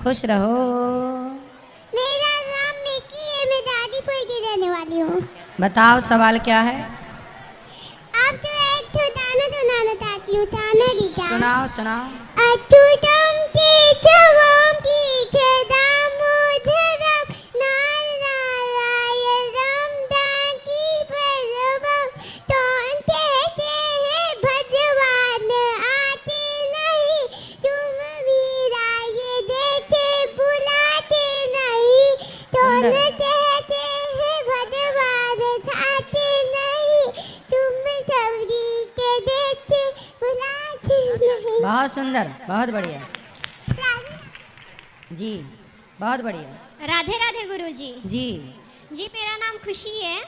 खुश रहो। मेरा नाम मिकी है, मैं दादीपुर की रहने वाली हूँ। बताओ सवाल क्या है? आप तो एक तो गाना सुनाना चाहती हूँ, गाना गीता। सुनाओ सुनाओ। अच्युतम केशवम पीठदामोदरम नारायणम दांडीवरम कौन कहते हैं भगवान आते नहीं, तुम वीरा ये देखे बुलाते नहीं, कौन सुंदर। कहते हैं भगवान आते नहीं, तुम सबरी के देखे बुलाते नहीं। बहुत सुंदर, बहुत बढ़िया जी, बहुत बढ़िया राधे राधे गुरुजी। जी। जी मेरा नाम खुशी है,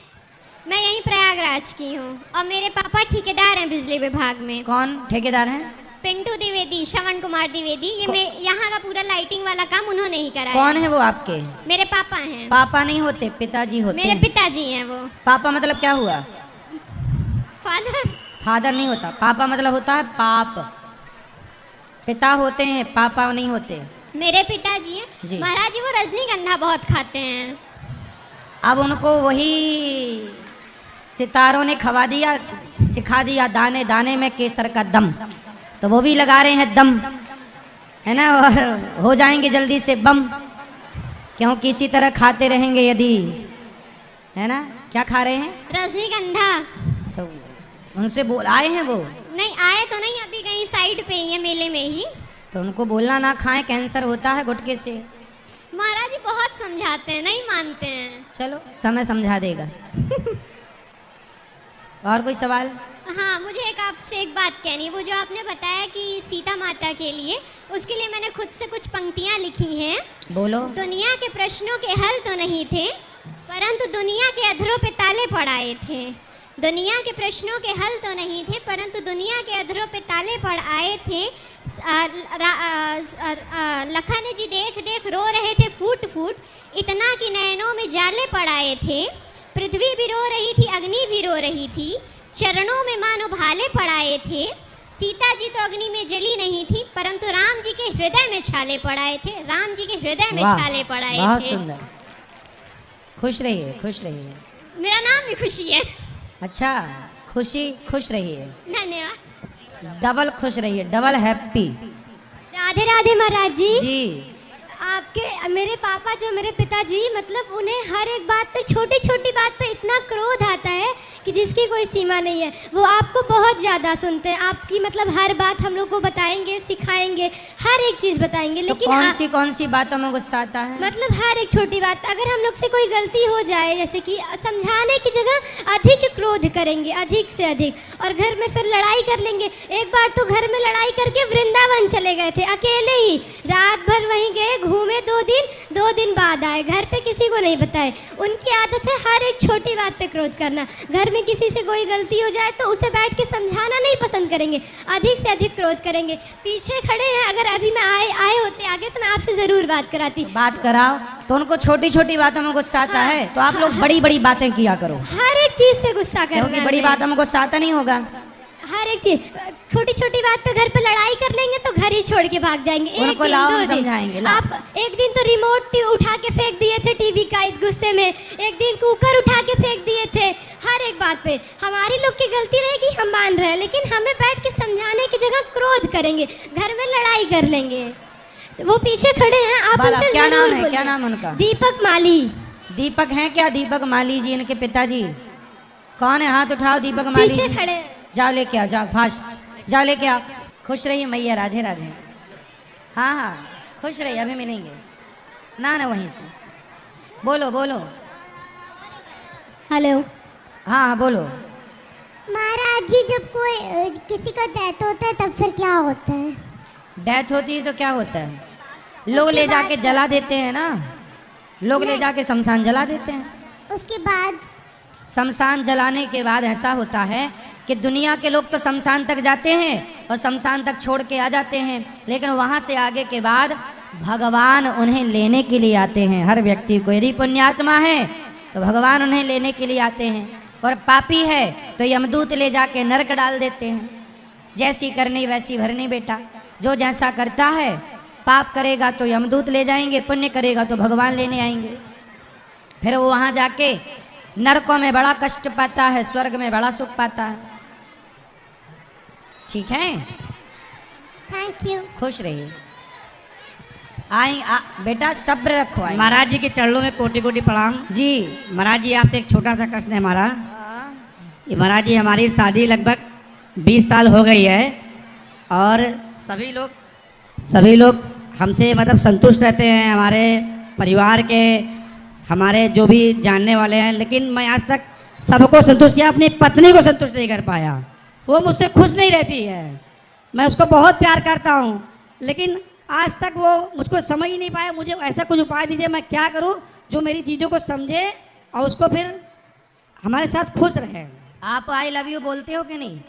मैं यहीं प्रयागराज की हूँ और मेरे पापा ठेकेदार हैं बिजली विभाग में। कौन ठेकेदार हैं? पिंटू द्विवेदी, श्रवण कुमार द्विवेदी। ये यहाँ का पूरा लाइटिंग वाला काम उन्होंने ही करा कौन है वो आपके? मेरे पापा हैं। पापा नहीं होते, पिताजी होते मेरे हैं। पिताजी हैं वो। पापा मतलब क्या हुआ? फादर। फादर नहीं होता, पापा मतलब होता है पाप। पिता होते हैं, पापा नहीं होते। मेरे पिताजी हैं जी। महाराज जी, वो रजनीगंधा बहुत खाते हैं। अब उनको वही सितारों ने खवा दिया, सिखा दिया दाने दाने में केसर का दम, तो वो भी लगा रहे हैं दम, है ना, और हो जाएंगे जल्दी से बम, क्योंकि इसी तरह खाते रहेंगे यदि, है ना। क्या खा रहे हैं? रजनीगंधा। तो उनसे बोल आए हैं वो? नहीं आए तो नहीं, अभी कहीं साइड पे ही है, मेले में ही। तो उनको बोलना ना खाएं, कैंसर होता है गुटखे से। महाराज जी बहुत समझाते हैं, नहीं मानते हैं। चलो समय समझा देगा। और कोई सवाल? हाँ, मुझे आपसे एक बात कहनी है। वो जो आपने बताया कि सीता माता के लिए, उसके लिए मैंने खुद से कुछ पंक्तियाँ लिखी हैं। बोलो। दुनिया के प्रश्नों के हल तो नहीं थे, परंतु दुनिया के अधरों पे ताले पड़ाए थे। दुनिया के प्रश्नों के हल तो नहीं थे, परंतु दुनिया के अधरों पे ताले पड़ आए थे। लखन जी देख देख रो रहे थे फूट फूट, इतना कि नयनों में जाले पड़ आए थे। पृथ्वी भी रो रही थी, अग्नि भी रो रही थी, चरणों में मानो भाले पड़ाए थे। सीता जी तो अग्नि में जली नहीं थी, परंतु राम जी के हृदय में छाले पड़ाए थे। राम जी के हृदय में वाह, छाले पड़ाए बहुत थे। सुंदर। खुश रहिए, खुश रहिए। मेरा नाम भी खुशी है। अच्छा, खुशी, खुश रहिए, धन्यवाद। डबल खुश रहिए, डबल हैप्पी। राधे राधे महाराज जी। जी। आपके मेरे पापा जो मेरे पिताजी, मतलब उन्हें हर एक बात पे, छोटी छोटी बात पे इतना क्रोध आता है कि जिसकी कोई सीमा नहीं है। वो आपको बहुत ज़्यादा सुनते हैं, आपकी मतलब हर बात हम लोग को बताएंगे, सिखाएंगे, हर एक चीज़ बताएंगे। तो लेकिन कौन सी बातों में गुस्सा आता है? मतलब हर एक छोटी बात, अगर हम लोग से कोई गलती हो जाए, जैसे कि समझाने की जगह अधिक क्रोध करेंगे, अधिक से अधिक, और घर में फिर लड़ाई कर लेंगे। एक बार तो घर में लड़ाई करके वृंदावन चले गए थे अकेले ही, रात भर वहीं गए, घूमे 2 दिन बाद आए, घर पे किसी को नहीं बताए। उनकी आदत है हर एक छोटी बात पे क्रोध करना। घर में किसी से कोई गलती हो जाए तो उसे बैठ के समझाना नहीं पसंद करेंगे, अधिक से अधिक क्रोध करेंगे। पीछे खड़े हैं, अगर अभी मैं आए होते आगे तो मैं आपसे ज़रूर बात कराती। बात कराओ। तो उनको छोटी छोटी बातों में गुस्सा आता है, तो आप लोग बड़ी बड़ी बातें किया करो। हर एक चीज़ पे गुस्सा करना क्योंकि है बड़ी हमें। बातों में गुस्सा आता नहीं होगा। हर एक चीज, छोटी छोटी बात पे घर पे लड़ाई कर लेंगे तो घर ही छोड़ के भाग जाएंगे। एक उनको दिन, लाओ, 2 हम दिन। समझाएंगे, लाओ। आप एक दिन तो रिमोट उठा के फेंक दिए थे टीवी का इस गुस्से में, एक दिन कुकर उठा के फेंक दिए थे। हर एक बात पे हमारी लोग की गलती रहेगी, हम मान रहे हैं, लेकिन हमें बैठ के समझाने की जगह क्रोध करेंगे, घर में लड़ाई कर लेंगे। वो पीछे खड़े हैं, आप उनसे क्या नाम जरूर है? क्या बोलिए। नाम है उनका? दीपक माली। दीपक हैं क्या? दीपक माली जी इनके पिताजी कौन है? हाथ उठाओ। दीपक माली पीछे जी। खड़े हैं। जाओ लेके आओ, जाओ फास्ट, जाओ लेके आओ। खुश रहिए मैया, राधे राधे। हाँ हाँ, खुश रहिए, अभी मिलेंगे ना वहीं से। बोलो बोलो। हेलो। हाँ हाँ बोलो। महाराज जी, जब कोई किसी का डेथ होता है तब फिर क्या होता है? डेथ होती है तो क्या होता है? लोग ले जाके जला देते हैं ना, लोग ले जाके शमशान जला देते हैं। उसके बाद शमशान जलाने के बाद ऐसा होता है कि दुनिया के लोग तो शमशान तक जाते हैं और शमशान तक छोड़ के आ जाते हैं, लेकिन वहाँ से आगे के बाद भगवान उन्हें लेने के लिए आते हैं। हर व्यक्ति को, यदि पुण्यात्मा है तो भगवान उन्हें लेने के लिए आते हैं, और पापी है तो यमदूत ले जाके नरक डाल देते हैं। जैसी करनी वैसी भरनी बेटा, जो जैसा करता है पाप करेगा तो यमदूत ले जाएंगे, पुण्य करेगा तो भगवान लेने आएंगे। फिर वो वहाँ जाके नरकों में बड़ा कष्ट पाता है, स्वर्ग में बड़ा सुख पाता है। ठीक है, थैंक यू। खुश रहिए। बेटा सब्र रखो। आई महाराज जी के चरणों में कोटि कोटि प्रणाम। जी। महाराज जी आपसे एक छोटा सा प्रश्न है हमारा। ये महाराज जी हमारी शादी लगभग 20 साल हो गई है और सभी लोग हमसे मतलब संतुष्ट रहते हैं, हमारे परिवार के, हमारे जो भी जानने वाले हैं, लेकिन मैं आज तक सबको संतुष्ट किया, अपनी पत्नी को संतुष्ट नहीं कर पाया। वो मुझसे खुश नहीं रहती है, मैं उसको बहुत प्यार करता हूँ, लेकिन आज तक वो मुझको समझ ही नहीं पाया। मुझे ऐसा कुछ उपाय दीजिए, मैं क्या करूँ जो मेरी चीज़ों को समझे और उसको फिर हमारे साथ खुश रहे। आप आई लव यू बोलते हो कि नहीं?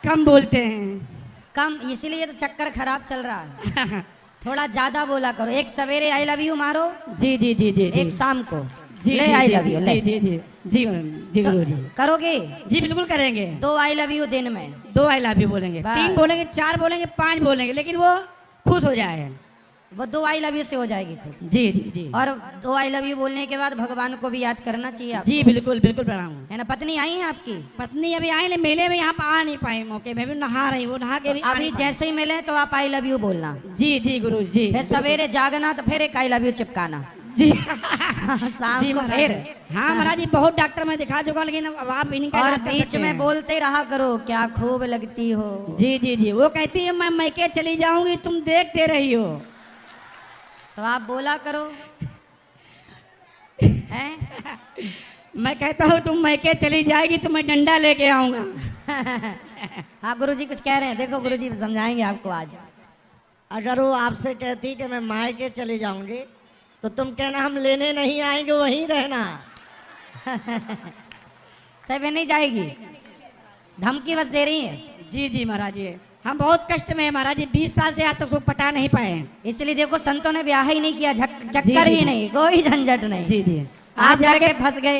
कम बोलते हैं। कम, इसीलिए तो चक्कर खराब चल रहा है। थोड़ा ज्यादा बोला करो। एक सवेरे आई लव यू मारो। जी जी जी जी एक शाम को जी ले आई लव यू। जी जी जी जी जी गुरु जी करोगे? जी बिल्कुल करेंगे। 2 आई लव यू दिन में। 2 आई लव यू बोलेंगे, 3 बोलेंगे, 4 बोलेंगे, 5 बोलेंगे, लेकिन वो खुश हो जाए। वो 2 आई लव यू से हो जाएगी खुश। जी जी जी। और 2 आई लव यू बोलने के बाद भगवान को भी याद करना चाहिए आपको। जी बिल्कुल बिल्कुल प्रणाम। है ना? पत्नी आई है आपकी? पत्नी अभी आई, मेले में यहाँ आ नहीं पाई, मौके में भी नहा रही, वो नहा के भी आ अभी नहीं पाई। जैसे ही मिले तो आप आई लव यू बोलना। जी जी गुरु जी। फिर सवेरे जागना तो फिर एक आई लव यू चिपकाना। जी शाम जी को महाराज। फिर। हाँ महाराज जी, बहुत डॉक्टर मैं दिखा चुका, लेकिन अब आप इनका और इलाज कर बीच सकते में हैं। बोलते रहा करो, क्या खूब लगती हो। जी जी जी। वो कहती है मैं मैके चली जाऊंगी, तुम देखते रही हो। तो आप बोला करो। हैं? मैं कहता हूँ तुम मैके चली जाएगी तो मैं डंडा लेके आऊंगा। हाँ गुरुजी कुछ कह रहे हैं, देखो गुरुजी समझाएंगे आपको आज। अगर वो आपसे कहती कि मैं मायके चली जाऊंगी तो तुम कहना हम लेने नहीं आएंगे, वहीं रहना। सही नहीं जाएगी, धमकी बस दे रही है। जी जी महाराज जी, हम बहुत कष्ट में है महाराज जी, 20 साल से आज तक उसको पटा नहीं पाए हैं। इसलिए देखो संतों ने ब्याह ही नहीं किया, चक्कर जी, ही जी। नहीं, कोई झंझट नहीं। जी जी। आप जाके फंस गए।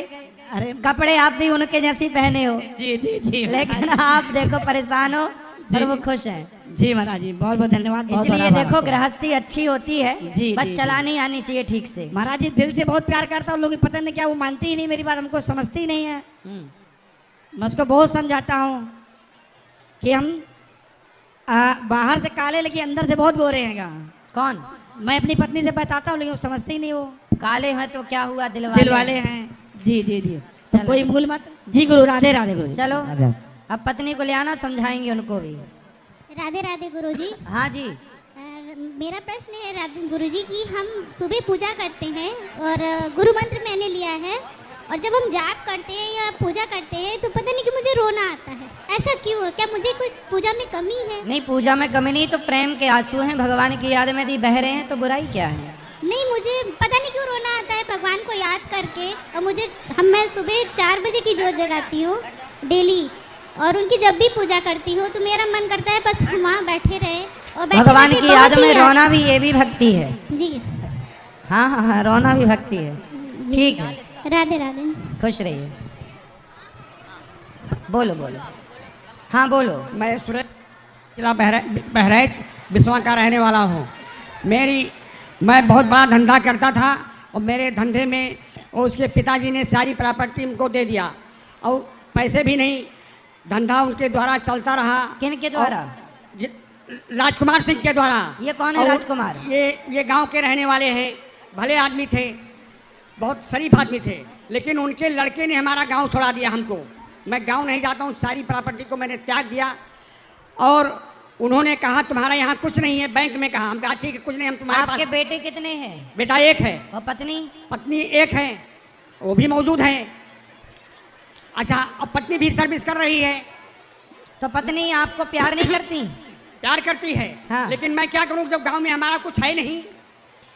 अरे कपड़े आप भी उनके जैसी पहने हो, जी जी जी लेकिन आप देखो परेशान हो और वो खुश हैं। जी महाराज जी, बहुत बहुत धन्यवाद। बहुत इसलिए बहुत देखो आभार। गृहस्थी अच्छी होती है, जी, बस जी, चलानी आनी चाहिए ठीक से। महाराज जी दिल से बहुत प्यार करता हूँ, लोग पता नहीं क्या वो मानती ही नहीं मेरी बात, हमको समझती ही नहीं है। मैं उसको बहुत समझाता हूँ कि हम बाहर से काले लेकिन अंदर से बहुत गोरे हैं। कौन? मैं अपनी पत्नी से बताता हूँ, लेकिन वो समझती ही नहीं। वो काले हैं तो क्या हुआ, दिल वाले हैं। जी जी जी। तो चलो। कोई भूल मत। जी गुरु, राधे राधे गुरु। चलो राधे। अब पत्नी को ले आना, समझाएंगे उनको भी। राधे राधे गुरुजी। हाँ जी। मेरा प्रश्न है राधे गुरुजी कि हम सुबह पूजा करते हैं और गुरु मंत्र मैंने लिया है, और जब हम जाप करते हैं या पूजा करते हैं तो पता नहीं कि मुझे रोना आता है, ऐसा क्यों है? क्या मुझे कोई पूजा में कमी है? नहीं, पूजा में कमी नहीं, तो प्रेम के आंसू हैं, भगवान की याद में दी बह रहे हैं, तो बुराई क्या है? नहीं, मुझे पता नहीं क्यों रोना आता है भगवान को याद करके। और मैं सुबह 4 बजे की जोत जगाती हूँ डेली, और उनकी जब भी पूजा करती हूँ तो मेरा मन करता है बस हम वहाँ बैठे रहे और भगवान की याद में रोना भी, ये भी भक्ति है। जी हाँ हाँ हाँ, रोना भी भक्ति है। ठीक है, राधे राधे। खुश रहिए। बोलो बोलो। हाँ बोलो। मैं सुरेश जिला बहराइच बिस्वा का रहने वाला हूँ। मैं बहुत बड़ा धंधा करता था और मेरे धंधे में उसके पिताजी ने सारी प्रॉपर्टी उनको दे दिया और पैसे भी नहीं, धंधा उनके द्वारा चलता रहा। किन के द्वारा? राजकुमार सिंह के द्वारा। ये कौन है और राजकुमार? ये गांव के रहने वाले हैं, भले आदमी थे, बहुत शरीफ आदमी थे, लेकिन उनके लड़के ने हमारा गांव छोड़ा दिया हमको। मैं गांव नहीं जाता हूँ, सारी प्रॉपर्टी को मैंने त्याग दिया और उन्होंने कहा तुम्हारा यहाँ कुछ नहीं है। बैंक में कहा, हम कहा ठीक है कुछ नहीं, हम तुम्हारे आपके पास। बेटे कितने हैं? बेटा एक है और पत्नी? पत्नी एक है, वो भी मौजूद है। अच्छा, अब पत्नी भी सर्विस कर रही है। तो पत्नी आपको प्यार नहीं करती? प्यार करती है। हाँ। लेकिन मैं क्या करूँ, जब गांव में हमारा कुछ है नहीं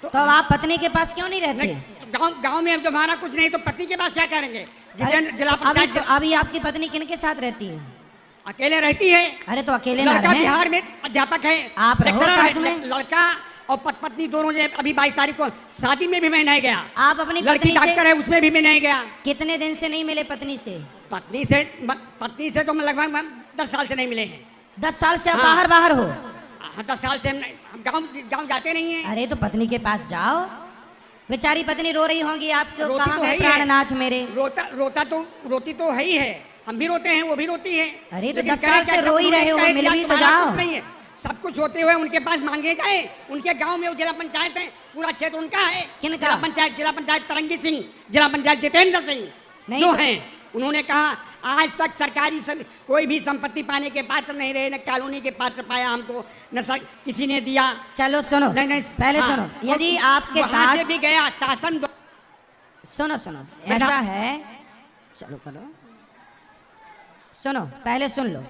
तो आप पत्नी के पास क्यों नहीं रहते? गांव में जब हमारा कुछ नहीं तो पति के पास क्या करेंगे? जिला पंचायत अभी आपकी पत्नी किनके साथ रहती है? अकेले रहती है। अरे तो अकेले ना लड़का रहें। बिहार में अध्यापक है, आप रहो लेक्चरर साथ में। लड़का और पत्नी दोनों जो अभी 22 तारीख को शादी में भी मैं नहीं गया। आप अपनी लड़की पत्नी डॉक्टर से है, उसमें भी मैं नहीं गया। कितने दिन से नहीं मिले पत्नी से? पत्नी से तो मैं लगभग 10 साल से नहीं मिले हैं। 10 साल से आप हाँ। बाहर बाहर हो? हाँ 10 साल से हम गाँव जाते नहीं हैं। अरे तो पत्नी के पास जाओ, बेचारी पत्नी रो रही होंगी आपको, रोती कहाँ तो गए है ही प्राणनाथ मेरे। रोती तो है ही है, हम भी रोते हैं, वो भी रोती है। अरे तो लेकिन 10 साल करें से क्या, रो ही उन्होंने रहे हो, कह मिल दिया, भी तो तुम्हारा जाओ। कुछ नहीं है, सब कुछ होते हुए उनके पास मांगे गए। उनके गांव में वो जिला पंचायत है, पूरा क्षेत्र उनका है। किनका? जिला पंचायत तरंगी सिंह, जिला पंचायत जितेंद्र सिंह नहीं जो तो- हैं। उन्होंने कहा आज तक सरकारी कोई भी संपत्ति पाने के पात्र नहीं रहे, न कॉलोनी के पात्र पाया हमको, न किसी ने दिया। चलो सुनो, नहीं, पहले हाँ, सुनो, यदि आपके वहाँ साथ से भी गया शासन सुनो बेटा। ऐसा है, चलो करो, सुनो पहले सुन लो।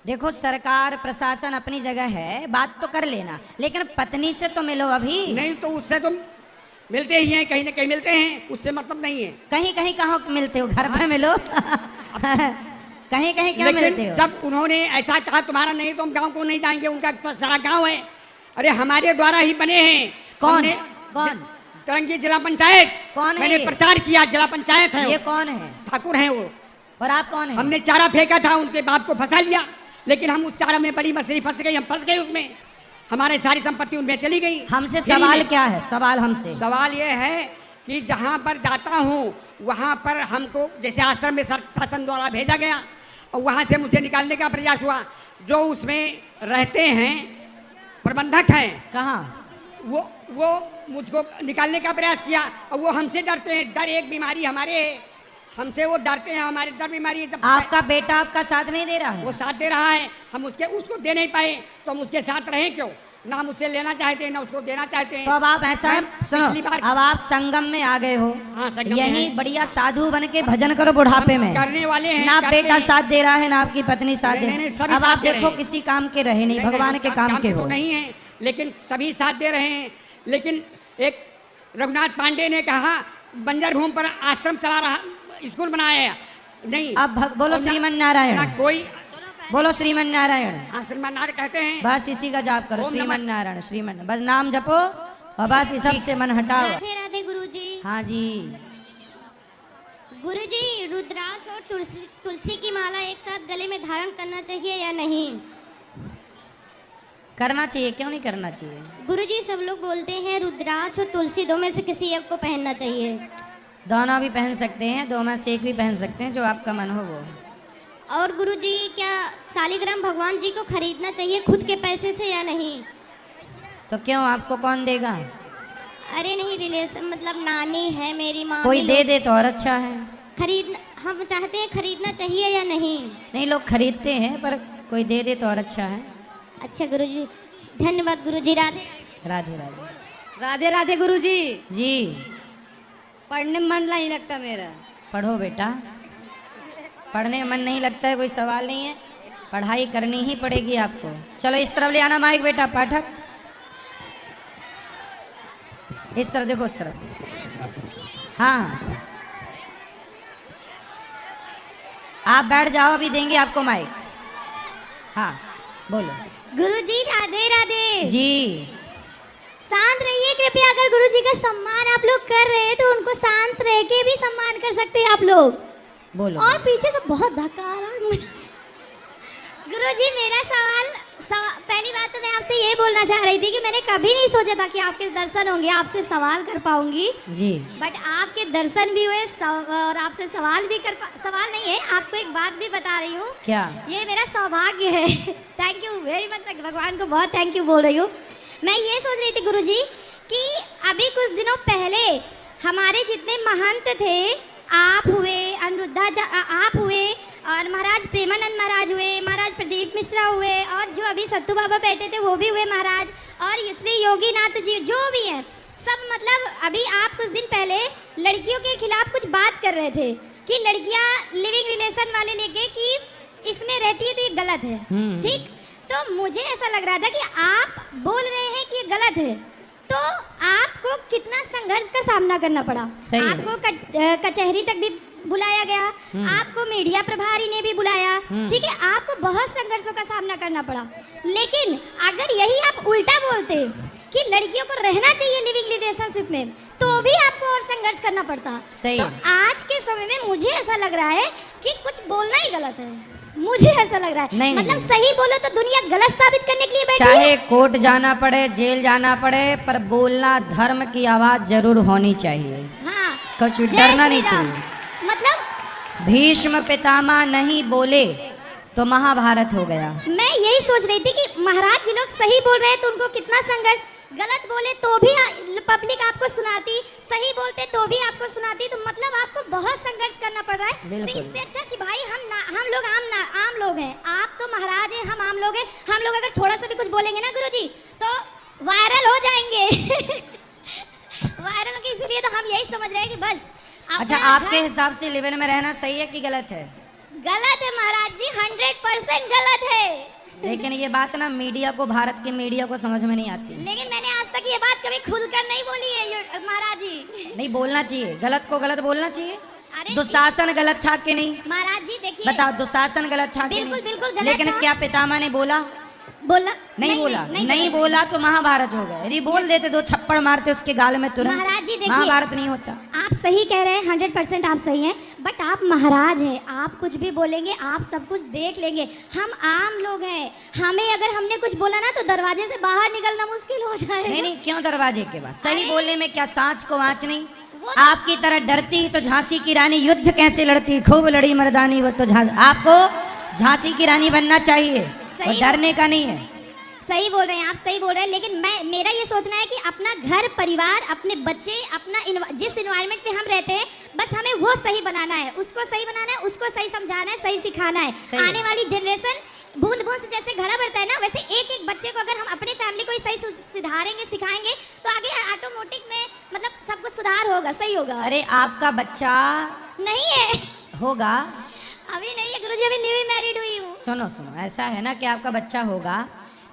देखो सरकार प्रशासन अपनी जगह है, बात तो कर लेना, लेकिन पत्नी से तो मिलो अभी। नहीं तो उससे तुम मिलते ही हैं, कहीं ना कहीं मिलते हैं, उससे मतलब नहीं है। कहीं कहीं कहाँ मिलते हो, घर पे मिलो। कहीं कहीं क्या मिलते लेकिन हो। जब उन्होंने ऐसा कहा तुम्हारा नहीं तो हम गांव को नहीं जाएंगे, उनका सारा गांव है, अरे हमारे द्वारा ही बने हैं। कौन? हमने कौन? तरंगी जिला पंचायत, कौन है मैंने ये? प्रचार किया, जिला पंचायत है ये वो। कौन है ठाकुर हैं वो। और आप कौन है? हमने चारा फेंका था, उनके बाप को फंसा लिया, लेकिन हम उस चारा में बड़ी मछली फंस गई, हम फंस गए उसमें, हमारी सारी संपत्ति उनमें चली गई। हमसे फ्री सवाल में। क्या है? सवाल हमसे सवाल ये है कि जहाँ पर जाता हूँ वहाँ पर हमको जैसे आश्रम में शासन द्वारा भेजा गया और वहाँ से मुझे निकालने का प्रयास हुआ। जो उसमें रहते हैं प्रबंधक हैं, कहाँ? वो मुझको निकालने का प्रयास किया और वो हमसे डरते हैं। डर एक बीमारी हमारे है, हमसे वो डरते हैं, हमारे डर बीमारी है। जब आपका बेटा आपका साथ नहीं दे रहा वो है? साथ दे रहा है, हम उसको दे नहीं पाए, तो हम उसके साथ रहे क्यों? ना हम उससे लेना चाहते हैं, ना उसको देना चाहते हैं। तो अब आप ऐसा है, मैं सुनो, पिछली बार- अब आप संगम में आ गए हो, हाँ, संगम में यही हैं। बढ़िया साधु बन के भजन करो बुढ़ापे हम में। करने वाले हैं, ना करते बेटा हैं। साथ दे रहा है, ना आपकी पत्नी साथ नहीं, दे। नहीं, सभी अब साथ आप दे रहे देखो हैं। किसी काम के रहे नहीं, भगवान के काम के तो हो। नहीं है, लेकिन सभी साथ दे रहे हैं। लेकिन एक रघुनाथ पांडे ने कहा बंजर भूमि पर आश्रम चला रहा, स्कूल बनाया है। नहीं, अब बोलो और ना- श्रीमन नारायण, ना कोई बोलो श्रीमन नारायण, आश्रम नारायण कहते हैं। बस इसी का जाप करो, ओम नमः- श्रीमन नारायण, श्रीमन, बस नाम जपो और बस इस सब से मन हटाओ। राधे राधे गुरुजी। हाँ जी, गुरुजी, रुद्राक्ष और तुलसी की माला एक साथ गले में धारण करना चाहिए या नहीं? करना चाहिए, क्यों नहीं करना चाहिए? गुरुजी, सब लोग बोलते हैं रुद्राक्ष और तुलसी दो में से किसी एक को पहनना चाहिए। दोनों भी पहन सकते हैं, दो में से एक भी पहन सकते हैं, जो आपका मन हो वो। और गुरुजी, क्या शालिग्राम भगवान जी को खरीदना चाहिए खुद के पैसे से या नहीं? तो क्यों, आपको कौन देगा? अरे नहीं, रिलेशन मतलब नानी है मेरी माँ। कोई दे दे तो और अच्छा है। हम चाहते हैं खरीदना चाहिए या नहीं? नहीं, लोग खरीदते हैं, पर कोई दे दे तो और अच्छा है। अच्छा गुरुजी, धन्यवाद गुरुजी। राधे राधे राधे। राधे राधे गुरुजी। जी, पढ़ने में मन नहीं लगता मेरा। पढ़ो बेटा, पढ़ने में मन नहीं लगता है कोई सवाल नहीं है, पढ़ाई करनी ही पड़ेगी आपको। चलो इस तरफ ले आना माइक बेटा, पाठक इस तरफ देखो, इस तरफ। हाँ, आप बैठ जाओ, अभी देंगे आपको माइक। हाँ बोलो। गुरुजी, राधे राधे जी, शांत रहिए कृपया। अगर गुरुजी का सम्मान आप लोग कर रहे हैं तो उनको शांत रह के भी सम्मान कर सकते हैं आप लोग। बोलो। और पीछे से बहुत धक्का आ रहा है। गुरुजी, मेरा पहली बात तो मैं आपसे ये बोलना चाह रही थी कि मैंने कभी नहीं सोचा था कि आपके दर्शन होंगे, आपसे सवाल कर पाऊंगी, जी, बट आपके दर्शन भी हुए और आपसे सवाल भी सवाल नहीं है, आपको एक बात भी बता रही हूँ। क्या? ये मेरा सौभाग्य है। थैंक यू वेरी मच, मैं भगवान को बहुत थैंक यू बोल रही हूँ। मैं ये सोच रही थी गुरुजी कि अभी कुछ दिनों पहले हमारे जितने महंत थे, आप हुए, आप हुए, और महाराज प्रेमानंद महाराज हुए, महाराज प्रदीप मिश्रा हुए, और जो अभी सत्तू बाबा बैठे थे वो भी हुए महाराज, और श्री योगीनाथ जी जो भी हैं सब, मतलब अभी आप कुछ दिन पहले लड़कियों के खिलाफ कुछ बात कर रहे थे कि लड़कियां लिविंग रिलेशन वाले लेके कि इसमें रहती है तो ये गलत है। ठीक, तो मुझे ऐसा लग रहा था कि आप बोल रहे हैं कि ये गलत है, तो आपको कितना संघर्ष का सामना करना पड़ा। सही है। आपको कचहरी तक भी बुलाया गया, आपको मीडिया प्रभारी ने भी बुलाया, ठीक है, आपको बहुत संघर्षों का सामना करना पड़ा। लेकिन अगर यही आप उल्टा बोलते कि लड़कियों को रहना चाहिए लिविंग रिलेशनशिप में, तो भी आपको और संघर्ष करना पड़ता। सही तो है। आज के समय में मुझे ऐसा लग रहा है कि कुछ बोलना ही गलत है। मुझे ऐसा लग रहा है। नहीं, मतलब नहीं। सही बोलो तो दुनिया गलत साबित करने के लिए बैठी है। चाहे कोर्ट जाना पड़े, जेल जाना पड़े, पर बोलना धर्म की आवाज जरूर होनी चाहिए। हाँ, कुछ जय डरना श्री नहीं राम। चाहिए। मतलब भीष्म पितामह नहीं बोले तो महाभारत हो गया। मैं यही सोच रही थी कि महाराज जी लोग सही बोल रहे हैं तो उनको कितना संघर्ष, गलत बोले तो भी पब्लिक आपको सुनाती, सही बोलते तो भी आपको सुनाती, तो मतलब आपको बहुत संघर्ष करना पड़ रहा है। तो बिल्कुल। इससे अच्छा कि भाई हम लोग आम लोग हैं, आप तो महाराज हैं, हम आम लोग हैं। हम लोग अगर थोड़ा सा भी कुछ बोलेंगे ना गुरुजी तो वायरल हो जाएंगे। वायरल की, इसलिए तो हम यही समझ रहे हैं कि बस अच्छा, अपना आपके घर- हिसाब से लिव इन में रहना सही है कि गलत है? गलत है महाराज जी, 100% गलत है। लेकिन ये बात ना मीडिया को, भारत के मीडिया को समझ में नहीं आती। लेकिन मैंने आज तक ये बात कभी खुलकर नहीं बोली है महाराज जी। नहीं बोलना चाहिए, गलत को गलत बोलना चाहिए। अरे दुशासन गलत था कि नहीं? महाराज जी देखिए, बताओ, दुशासन गलत था कि बिल्कुल, नहीं? बिल्कुल गलत लेकिन था। क्या पितामह ने बोला? बोला नहीं बोला। नहीं नहीं बोला तो महाभारत हो गया। यदि बोल देते, दो छप्पड़ मारते उसके गाल में तुरंत, महाराज जी देखिए, महाभारत नहीं होता। आप सही कह रहे हैं, 100% आप सही हैं, बट आप महाराज हैं, आप कुछ भी बोलेंगे, आप सब कुछ देख लेंगे। हम आम लोग हैं, हमें अगर हमने कुछ बोला ना तो दरवाजे से बाहर निकलना मुश्किल हो जाएगा। नहीं नहीं, क्यों दरवाजे के बाद? सही बोलने में क्या सांच को आँच नहीं? वो तो- आपकी तरह डरती तो झांसी की रानी युद्ध कैसे लड़ती? खूब लड़ी मर्दानी वो तो आपको झांसी की रानी बनना चाहिए, और सही डरने का नहीं है। सही बोल रहे हैं आप, सही बोल रहे हैं, लेकिन मेरा ये सोचना है कि अपना घर परिवार, अपने बच्चे, अपना जिस इन्वायरमेंट में हम रहते हैं, बस हमें वो सही बनाना है, उसको सही बनाना है, उसको सही समझाना है, सही सिखाना है। सही है। आने वाली जनरेशन बूंद बूंद से जैसे घड़ा बढ़ता है ना, वैसे एक एक बच्चे को अगर हम अपनी फैमिली को ही सही सुधारेंगे, सिखाएंगे, तो आगे ऑटोमेटिक में मतलब सब कुछ सुधार होगा, सही होगा। अरे आपका बच्चा नहीं है, होगा। अभी नहीं है गुरुजी, अभी न्यू मैरिड हुई हूँ। सुनो सुनो, ऐसा है ना कि आपका बच्चा होगा,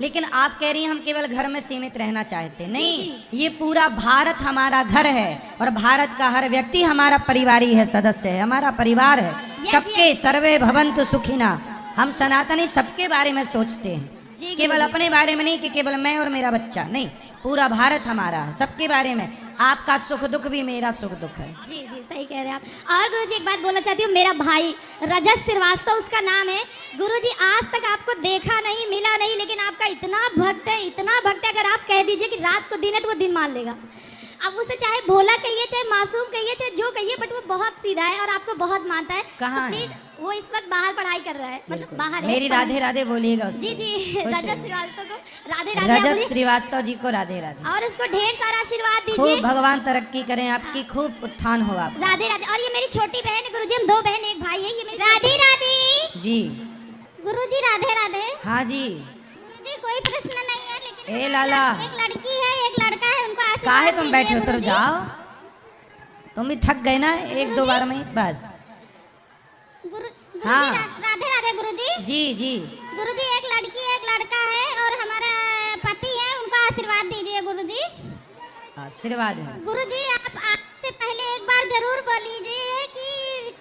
लेकिन आप कह रही हैं हम केवल घर में सीमित रहना चाहते। नहीं, ये पूरा भारत हमारा घर है, और भारत का हर व्यक्ति हमारा परिवारी है, सदस्य है, हमारा परिवार है। सबके सर्वे भवन्तु सुखिना। हम सनातनी सबके बारे में सोचते हैं, जी, केवल अपने बारे में नहीं कि केवल मैं और मेरा बच्चा, नहीं, पूरा भारत हमारा है, सबके बारे में। आपका सुख दुख भी मेरा सुख दुख है। जी जी, सही कह रहे हैं आप। और गुरुजी एक बात बोलना चाहती हूँ, मेरा भाई रजत श्रीवास्तव उसका नाम है। गुरुजी आज तक आपको देखा नहीं, मिला नहीं, लेकिन आपका इतना भक्त है, इतना भक्त है, अगर आप कह दीजिए कि रात को दिन है तो वो दिन मान लेगा। अब उसे चाहे भोला कहिए, चाहे मासूम कहिए, चाहे जो कहिए, बट वो बहुत सीधा है और आपको बहुत मानता है। कहाँ तो है? प्लीज, वो इस वक्त बाहर पढ़ाई कर रहा है, मतलब बाहर है। मेरी राधे राधे बोलिएगा उससे। जी जी, खुश रजत रहिए। श्रीवास्तव को राधे राधे आप रजत बोलिए। श्रीवास्तव जी को राधे राधे। और उसको ढेर सारा आशीर्वाद दीजिए। खूब भगवान तरक्की करें, आपकी खूब उत्थान हो आप। राधे राधे। और ये मेरी छोटी बहन है गुरुजी, हम 2 बहन एक भाई है। ये मेरी राधे राधे। जी गुरुजी राधे राधे। हाँ जी। गुरुजी कोई प्रश्न नहीं है, लेकिन ए लाला, एक लड़की है, एक लड़का है, उनको आशीर्वाद काहे तुम दीजिए बैठे हो? तरफ गुरुजी। जाओ, तुम भी थक गए ना एक दो बार में, बस। गुरुजी हाँ। राधे राधे गुरुजी। जी जी। गुरुजी एक लड़की है, एक लड़का है, और हमारा पति है, उनको आशीर्वाद दीजिए गुरुजी। आशीर्वाद है। गुरुजी आप आपसे पहले एक बार जरूर बोलीजिए कि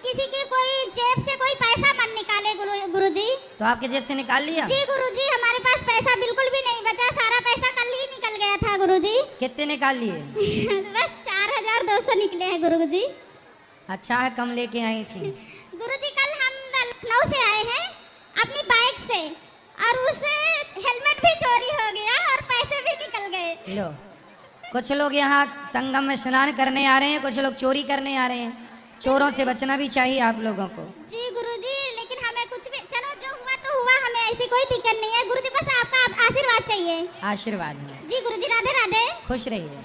किसी की कोई जेब से कोई पैसा मत निकाले गुरुजी। तो आपके जेब से निकाल लिया? जी गुरुजी, हमारे पास पैसा बिल्कुल भी नहीं बचा, सारा पैसा कल ही निकल गया था गुरुजी। कितने निकाल लिए? बस 4200 निकले हैं गुरुजी। अच्छा है, कम लेके आई थी। गुरुजी कल हम लखनऊ से आए हैं अपनी बाइक से, और उससे हेलमेट भी चोरी हो गया और पैसे भी निकल गए। लो, कुछ लोग यहाँ संगम में स्नान करने आ रहे हैं, कुछ लोग चोरी करने आ रहे हैं। चोरों से बचना भी चाहिए आप लोगों को। जी गुरुजी, लेकिन हमें कुछ भी, चलो जो हुआ तो हुआ, हमें ऐसी कोई दिक्कत नहीं है गुरुजी, बस आपका आशीर्वाद चाहिए। आशीर्वाद है। जी गुरुजी राधे राधे। खुश रहिए।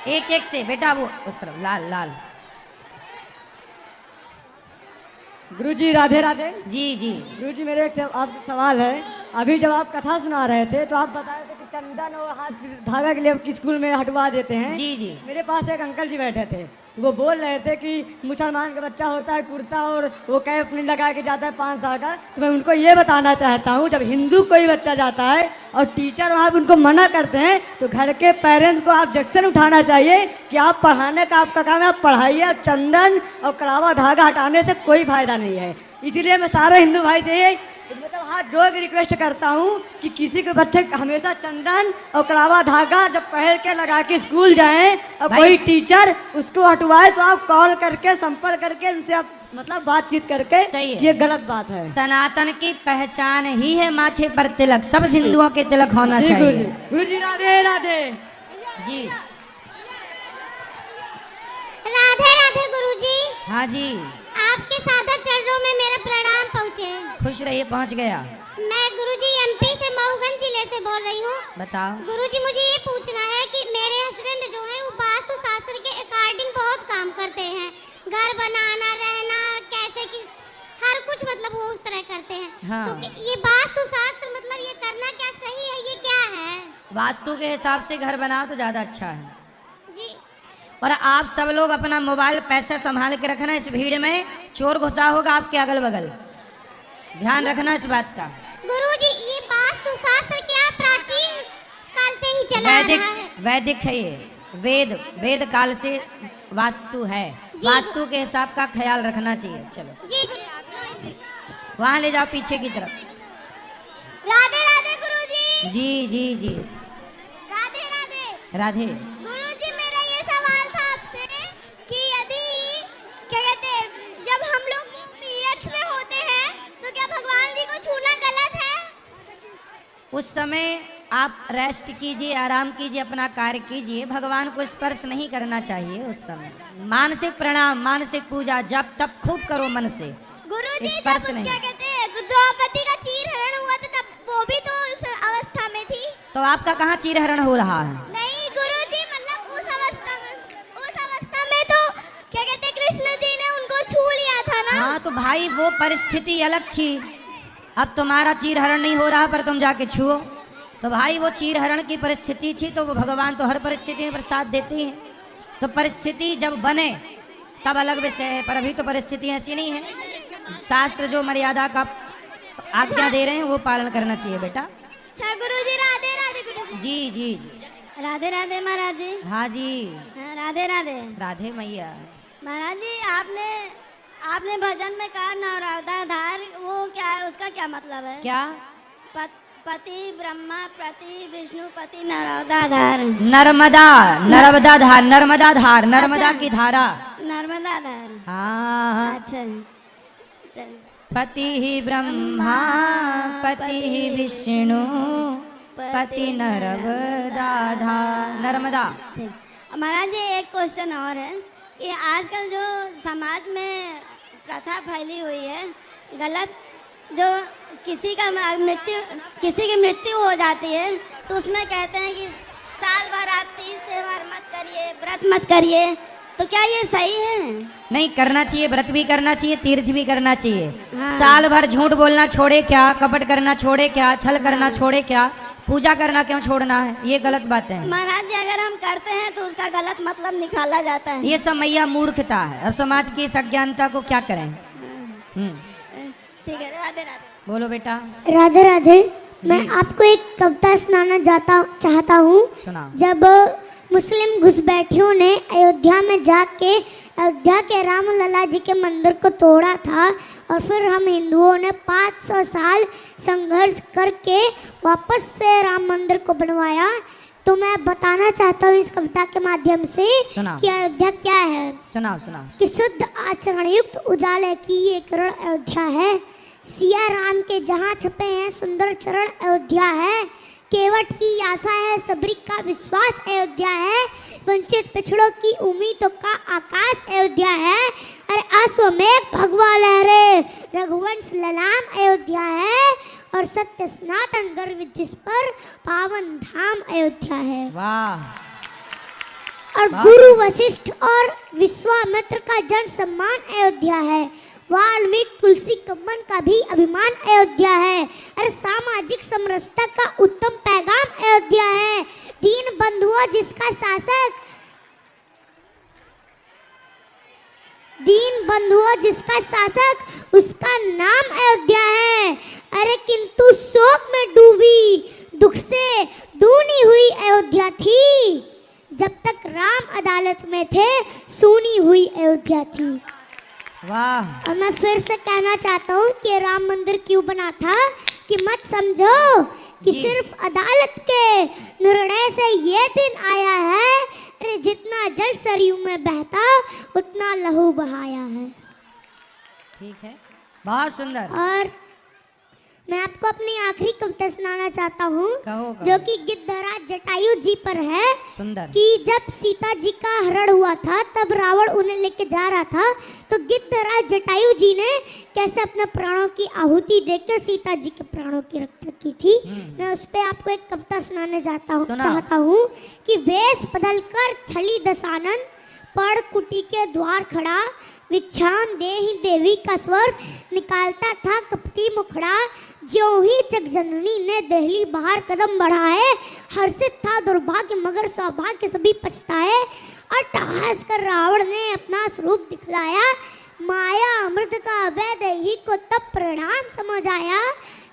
एक एक से बेटा, वो उस तरफ लाल लाल। गुरुजी राधे राधे। जी जी। गुरुजी मेरे एक आपसे सवाल है। अभी जब आप कथा सुना रहे थे तो आप बता रहे थे कि चंदन और हाथ धागा के लिए स्कूल में हटवा देते हैं। जी जी। मेरे पास एक अंकल जी बैठे थे, वो बोल रहे थे कि मुसलमान का बच्चा होता है कुर्ता और वो कैप अपनी लगा के जाता है 5 साल का। तो मैं उनको ये बताना चाहता हूँ, जब हिंदू कोई बच्चा जाता है और टीचर वहाँ पे उनको मना करते हैं, तो घर के पेरेंट्स को आप ऑब्जेक्शन उठाना चाहिए कि आप पढ़ाने का आपका काम है, आप पढ़ाइए। चंदन और कड़ावा धागा हटाने से कोई फायदा नहीं है। इसीलिए मैं सारे हिंदू भाई से ये मतलब हाथ जोड़ के रिक्वेस्ट करता हूँ कि किसी के बच्चे हमेशा चंदन और कड़ावा धागा जब पहन के लगा के स्कूल जाएं और कोई टीचर उसको हटवाए तो आप कॉल करके संपर्क करके उनसे आप मतलब बातचीत करके सही है। ये गलत बात है। सनातन की पहचान ही है माथे पर तिलक, सब हिंदुओं के तिलक होना जी गुरु जी, चाहिए। गुरु जी राधे राधे। जी राधे राधे गुरुजी, हाँ जी, आपके सादर चरणों में मेरा प्रणाम पहुँचे। खुश रहिए, पहुंच गया। मैं गुरुजी एमपी से मऊगंज जिले से बोल रही हूँ। बताओ। गुरुजी मुझे ये पूछना है कि मेरे हस्बैंड जो है वो वास्तु शास्त्र के अकॉर्डिंग बहुत काम करते हैं, घर बनाना, रहना, कैसे कि हर कुछ मतलब वो उस तरह करते हैं। हाँ। तो ये वास्तु शास्त्र मतलब ये करना क्या सही है, ये क्या है? वास्तु के हिसाब से घर बनाओ तो ज़्यादा अच्छा है। जी और आप सब लोग अपना मोबाइल पैसा संभाल के रखना, इस भीड़ में चोर घुसा होगा आपके अगल बगल, ध्यान रखना इस बात का। गुरुजी ये वास्तु शास्त्र क्या प्राचीन काल से ही चला आ वैदिक रहा है? वैदिक है ये, वेद काल से वास्तु है। जी। वास्तु के हिसाब का ख्याल रखना चाहिए। चलो जी गुरु। वहाँ ले जाओ पीछे की तरफ। राधे राधे गुरुजी। जी जी जी, राधे राधे राधे। गुरुजी, मेरा ये सवाल था आपसे कि यदि क्या कहते हैं जब हम लोग पीरियड्स में होते हैं तो क्या भगवान जी को छूना गलत है? उस समय आप रेस्ट कीजिए, आराम कीजिए, अपना कार्य कीजिए, भगवान को स्पर्श नहीं करना चाहिए उस समय। मानसिक प्रणाम, मानसिक पूजा, जब तब खूब करो मन से, गुरुजी स्पर्श जब नहीं। क्या कहते हैं द्रौपदी का चीर हरण हुआ था तब वो भी तो उस अवस्था में थी। तो आपका कहाँ चीर हरण हो रहा है? नहीं गुरुजी, मतलब उस अवस्था में तो क्या कहते हैं कृष्ण जी ने उनको छू लिया था ना। हाँ तो भाई वो परिस्थिति अलग थी। अब तुम्हारा चीर हरण नहीं हो रहा पर तुम जाके छुओ, तो भाई वो चीर हरण की परिस्थिति थी, तो वो भगवान तो हर परिस्थिति में प्रसाद देते हैं। तो परिस्थिति जब बने तब अलग विषय है, पर अभी तो परिस्थिति ऐसी नहीं है। शास्त्र जो मर्यादा का आज्ञा दे रहे हैं वो पालन करना चाहिए बेटा। अच्छा गुरुजी, राधे राधे गुरुजी। जी जी जी, राधे राधे महाराज जी। हाँ जी, हाँ, राधे राधे राधे मैया। महाराज जी। आपने भजन में कहा नवरदाधार, वो क्या है, उसका क्या मतलब है? क्या? पति ब्रह्मा पति विष्णु पति नरवदाधार। नर्मदा, नर्मदा धार, नर्मदा धार, नर्मदा की धारा। नर्मदाधार। हाँ, अच्छा चल। पति ही ब्रह्मा पति ही विष्णु पति नर्मदा धार, नर्मदा। ठीक। महाराज जी एक क्वेश्चन और है कि आजकल जो समाज में प्रथा फैली हुई है गलत, जो किसी की मृत्यु हो जाती है तो उसमें कहते हैं कि साल भर आप तीज त्योहार मत करिए, व्रत मत करिए, तो क्या ये सही है? नहीं करना चाहिए, व्रत भी करना चाहिए, तीर्थ भी करना चाहिए। हाँ। साल भर झूठ बोलना छोड़े क्या, कपट करना छोड़े क्या, छल करना छोड़े क्या, पूजा करना क्यों छोड़ना है? ये गलत बातें हैं। महाराज जी अगर हम करते हैं तो उसका गलत मतलब निकाला जाता है। ये सब मैया मूर्खता है। अब समाज की इस अज्ञानता को क्या करें? ठीक है, राधे राधे। बोलो बेटा। राधे राधे। मैं आपको एक कविता सुनाना चाहता हूँ। सुनाओ। जब मुस्लिम घुसपैठियों ने अयोध्या में जाके अयोध्या के राम लला जी के मंदिर को तोड़ा था और फिर हम हिंदुओं ने 500 साल संघर्ष करके वापस से राम मंदिर को बनवाया, तो मैं बताना चाहता हूँ इस कविता के माध्यम से सुनाओ। कि अयोध्या क्या है। सुनाओ सुनाओ। कि शुद्ध आचरण युक्त उजाले की ये किरण अयोध्या है, सिया राम के जहाँ छपे हैं सुंदर चरण अयोध्या है, केवट की आशा है सबरी का विश्वास अयोध्या है, वंचित पिछड़ों की उम्मीदों का आकाश अयोध्या है, अरे अश्वमेघ भगवा लहरे रघुवंश ललाम अयोध्या है, और सत्य सनातन गर्व जिस पर पावन धाम अयोध्या है। वाह। और गुरु वशिष्ठ और विश्वामित्र का जन सम्मान अयोध्या है, वाल्मीकि तुलसी कम्मन का भी अभिमान अयोध्या है, अरे सामाजिक समरसता का उत्तम पैगाम अयोध्या है, दीन बंधुओं जिसका शासक उसका नाम अयोध्या है, अरे किंतु शोक में डूबी दुख से दूनी हुई अयोध्या थी, जब तक राम अदालत में थे सूनी हुई अयोध्या थी। वाह। और मैं फिर से कहना चाहता हूँ कि राम मंदिर क्यों बना था कि मत समझो कि जी। सिर्फ अदालत के निर्णय से ये दिन आया है, अरे जितना जल सरयू में बहता उतना लहू बहाया है। ठीक है, बहुत सुंदर। और मैं आपको अपनी आखिरी कविता सुनाना चाहता हूँ, कहो, कहो। जो कि गिद्धराज जटायु जी पर है। सुंदर। कि जब सीता जी का हरण हुआ था, तब रावण उन्हें लेके जा रहा था, तो गिद्धराज जटायु जी ने कैसे अपने प्राणों की आहुति देकर सीता जी के प्राणों की रक्षा की थी। मैं उस पे आपको एक कविता सुनाने चाहता हूँ कि वेश बदल कर छली दसानन, पड़ कुटी के द्वार खड़ा, विक्षाम देहि देवी का स्वर, निकालता था कपटी मुखड़ा, ज्यों ही जगजननी ने दहली बाहर कदम बढ़ाए, हर्षित था दुर्भाग्य मगर सौभाग्य सभी पछताए, अट्टहास कर रावण ने अपना स्वरूप दिखलाया, माया अमृत का अवैध ही को तब परिणाम समझ आया,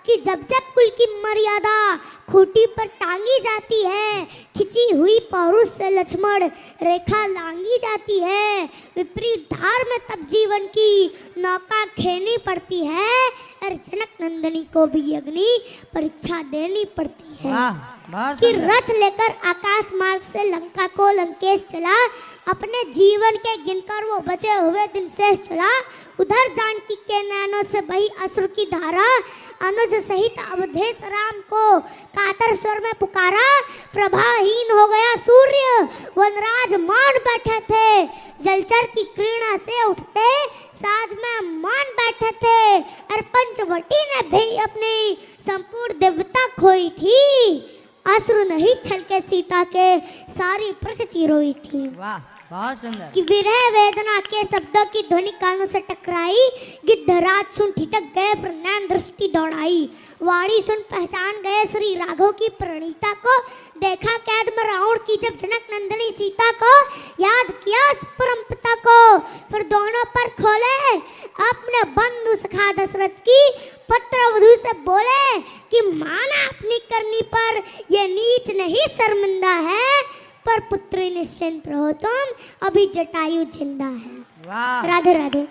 कि जब जब कुल की मर्यादा खूंटी पर टांगी जाती है, खिंची हुई पौरुष से लक्ष्मण रेखा लांगी जाती है, विपरीत धार में तब जीवन की नौका खेनी पड़ती है, और जनक नंदनी को भी अग्नि परीक्षा देनी पड़ती है। वाह, बहुत कि सुंदर। रथ लेकर आकाश मार्ग से लंका को लंकेश चला, अपने जीवन के गिनकर वो बचे हुए दिन शेष चला, उधर जानकी के नैनों से बही असुर की धारा, अनुज सहित अवधेश राम को कातर स्वर में पुकारा, प्रभाहीन हो गया सूर्य वनराज मान बैठे थे, जलचर की क्रीड़ा से उठते साज में मान बैठे थे, और पंचवटी ने भी अपनी संपूर्ण दिव्यता खोई थी, असुर नहीं छलके सीता के सारी प्रकृति रोई थी। वाह, बहुत सुंदर। कि विरह वेदना के शब्दों की ध्वनि कानों से टकराई, गिद्धराज सुन ठिठक गए पर नैन दृष्टि दौड़ाई, वाणी सुन पहचान गए श्री राघव की प्रणीता को, देखा कैद में रावण की जब जनक नंदिनी सीता को, याद किया उस परम पिता को, फिर दोनों पर खोले अपने बंधु सखा दशरथ की, पत्र वधु से बोले कि माना अपनी करनी पर ये नीच नहीं शर्मिंदा है, पर पुत्री निश्चिंत रहो तुम, अभी जटायु जिंदा है। वाह, राधे राधे।